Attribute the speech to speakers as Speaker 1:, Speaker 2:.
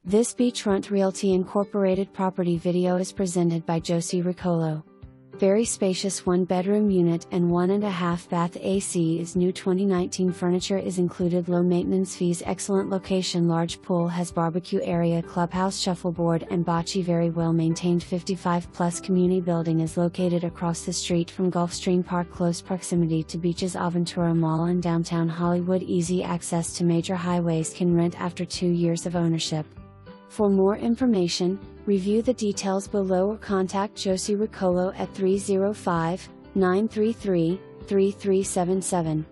Speaker 1: This Beachfront Realty Incorporated property video is presented by Josey Ruccolo. Very spacious 1-bedroom unit and 1.5 bath. AC is new. 2019 furniture is included. Low maintenance fees. Excellent location. Large pool. Has barbecue area. Clubhouse, shuffleboard and bocce. Very well maintained. 55+ community building is located across the street from GULFSTREAM Park. Close proximity to beaches. AVENTURA Mall and downtown Hollywood. Easy access to major highways. Can rent after 2 years of ownership. For more information, review the details below or contact Josey Ruccolo at 305-933-3377.